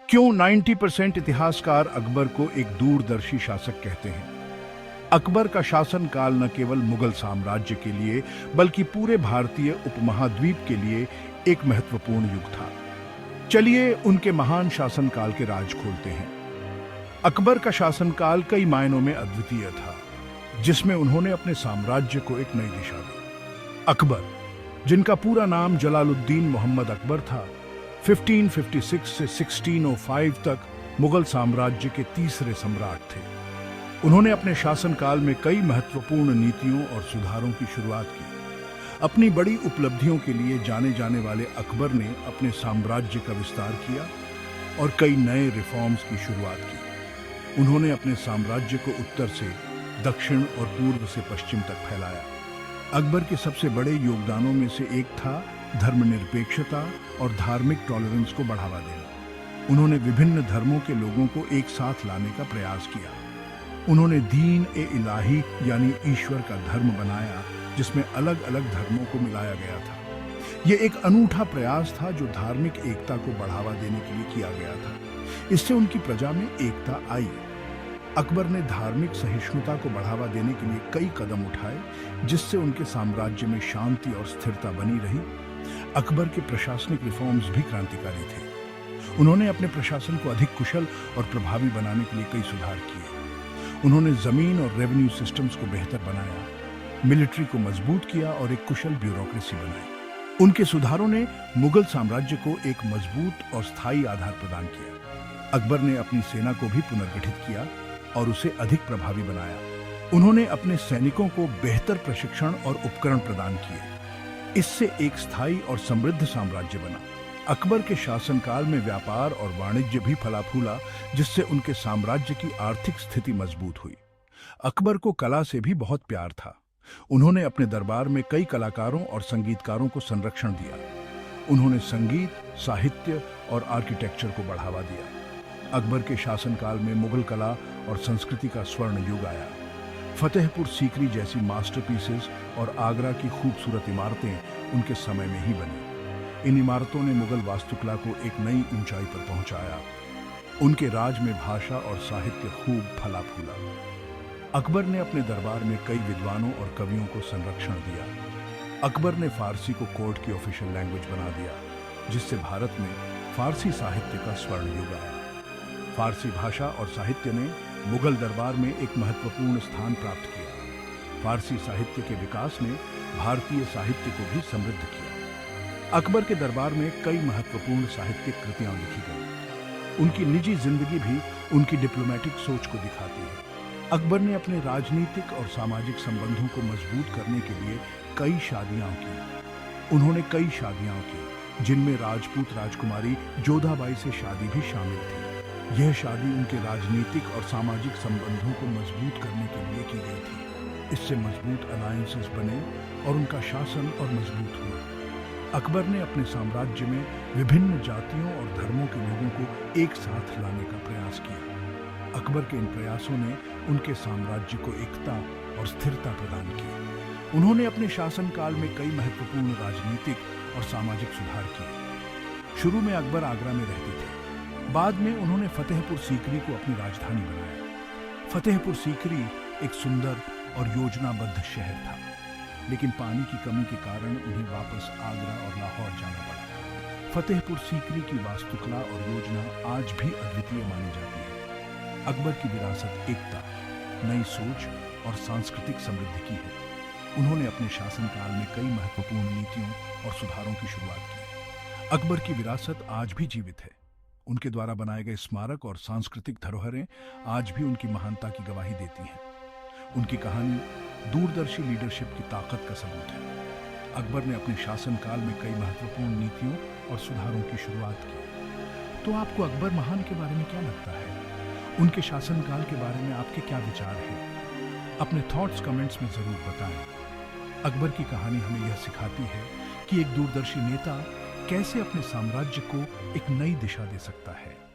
क्यों 90% इतिहासकार अकबर को एक दूरदर्शी शासक कहते हैं? अकबर का शासनकाल न केवल मुगल साम्राज्य के लिए बल्कि पूरे भारतीय उपमहाद्वीप के लिए एक महत्वपूर्ण युग था। चलिए उनके महान शासनकाल के राज खोलते हैं। अकबर का शासनकाल कई मायनों में अद्वितीय था, जिसमें उन्होंने अपने साम्राज्य को एक नई दिशा दी। अकबर, जिनका पूरा नाम जलालुद्दीन मोहम्मद अकबर था, 1556 से 1605 तक मुगल साम्राज्य के तीसरे सम्राट थे। उन्होंने अपने शासनकाल में कई महत्वपूर्ण नीतियों और सुधारों की शुरुआत की। अपनी बड़ी उपलब्धियों के लिए जाने जाने वाले अकबर ने अपने साम्राज्य का विस्तार किया और कई नए रिफॉर्म्स की शुरुआत की। उन्होंने अपने साम्राज्य को उत्तर से दक्षिण और पूर्व से पश्चिम तक फैलाया। अकबर के सबसे बड़े योगदानों में से एक था धर्मनिरपेक्षता और धार्मिक टॉलरेंस को बढ़ावा देना। उन्होंने विभिन्न धर्मों के लोगों को एक साथ लाने का प्रयास किया। उन्होंने दीन ए इलाही यानी ईश्वर का धर्म बनाया, जिसमें अलग अलग धर्मों को मिलाया गया था। यह एक अनूठा प्रयास था जो धार्मिक एकता को बढ़ावा देने के लिए किया गया था। इससे उनकी प्रजा में एकता आई। अकबर ने धार्मिक सहिष्णुता को बढ़ावा देने के लिए कई कदम उठाए, जिससे उनके साम्राज्य में शांति और स्थिरता बनी रही। अकबर के प्रशासनिक रिफॉर्म्स भी क्रांतिकारी थे। उन्होंने अपने प्रशासन को अधिक कुशल और प्रभावी बनाने के लिए कई सुधार किए। उन्होंने जमीन और रेवेन्यू सिस्टम्स को बेहतर बनाया, मिलिट्री को मजबूत किया और एक कुशल ब्यूरोक्रेसी बनाई। उनके सुधारों ने मुगल साम्राज्य को एक मजबूत और स्थायी आधार प्रदान किया। अकबर ने अपनी सेना को भी पुनर्गठित किया और उसे अधिक प्रभावी बनाया। उन्होंने अपने सैनिकों को बेहतर प्रशिक्षण और उपकरण प्रदान किए। इससे एक स्थायी और समृद्ध साम्राज्य बना। अकबर के शासनकाल में व्यापार और वाणिज्य भी फला फूला, जिससे उनके साम्राज्य की आर्थिक स्थिति मजबूत हुई। अकबर को कला से भी बहुत प्यार था। उन्होंने अपने दरबार में कई कलाकारों और संगीतकारों को संरक्षण दिया। उन्होंने संगीत, साहित्य और आर्किटेक्चर को बढ़ावा दिया। अकबर के शासनकाल में मुगल कला और संस्कृति का स्वर्ण युग आया। फतेहपुर सीकरी जैसी मास्टरपीसेस और आगरा की खूबसूरत इमारतें उनके समय में ही बनी। इन इमारतों ने मुगल वास्तुकला को एक नई ऊंचाई पर पहुंचाया। उनके राज में भाषा और साहित्य खूब फला फूला। अकबर ने अपने दरबार में कई विद्वानों और कवियों को संरक्षण दिया। अकबर ने फारसी को कोर्ट की ऑफिशियल लैंग्वेज बना दिया, जिससे भारत में फारसी साहित्य का स्वर्ण युग आया। फारसी भाषा और साहित्य ने मुगल दरबार में एक महत्वपूर्ण स्थान प्राप्त किया। फारसी साहित्य के विकास ने भारतीय साहित्य को भी समृद्ध किया। अकबर के दरबार में कई महत्वपूर्ण साहित्यिक कृतियां लिखी गईं। उनकी निजी जिंदगी भी उनकी डिप्लोमेटिक सोच को दिखाती है। अकबर ने अपने राजनीतिक और सामाजिक संबंधों को मजबूत करने के लिए कई शादियां की। उन्होंने कई शादियां की, जिनमें राजपूत राजकुमारी जोधाबाई से शादी भी शामिल थी। यह शादी उनके राजनीतिक और सामाजिक संबंधों को मजबूत करने के लिए की गई थी। इससे मजबूत अलायंसेस बने और उनका शासन और मजबूत हुआ। अकबर ने अपने साम्राज्य में विभिन्न जातियों और धर्मों के लोगों को एक साथ लाने का प्रयास किया। अकबर के इन प्रयासों ने उनके साम्राज्य को एकता और स्थिरता प्रदान की। उन्होंने अपने शासनकाल में कई महत्वपूर्ण राजनीतिक और सामाजिक सुधार किए। शुरू में अकबर आगरा में रहते थे। बाद में उन्होंने फतेहपुर सीकरी को अपनी राजधानी बनाया। फतेहपुर सीकरी एक सुंदर और योजनाबद्ध शहर था, लेकिन पानी की कमी के कारण उन्हें वापस आगरा और लाहौर जाना पड़ा। फतेहपुर सीकरी की वास्तुकला और योजना आज भी अद्वितीय मानी जाती है। अकबर की विरासत एकता, नई सोच और सांस्कृतिक समृद्धि की है। उन्होंने अपने शासनकाल में कई महत्वपूर्ण नीतियों और सुधारों की शुरुआत की। अकबर की विरासत आज भी जीवित है। उनके द्वारा बनाए गए स्मारक और सांस्कृतिक धरोहरें आज भी उनकी महानता की गवाही देती हैं। उनकी कहानी दूरदर्शी लीडरशिप की ताकत का सबूत है। अकबर ने अपने शासनकाल में कई महत्वपूर्ण नीतियों और सुधारों की शुरुआत की। तो आपको अकबर महान के बारे में क्या लगता है? उनके शासनकाल के बारे में आपके क्या विचार हैं? अपने थॉट्स कमेंट्स में जरूर बताएं। अकबर की कहानी हमें यह सिखाती है कि एक दूरदर्शी नेता कैसे अपने साम्राज्य को एक नई दिशा दे सकता है।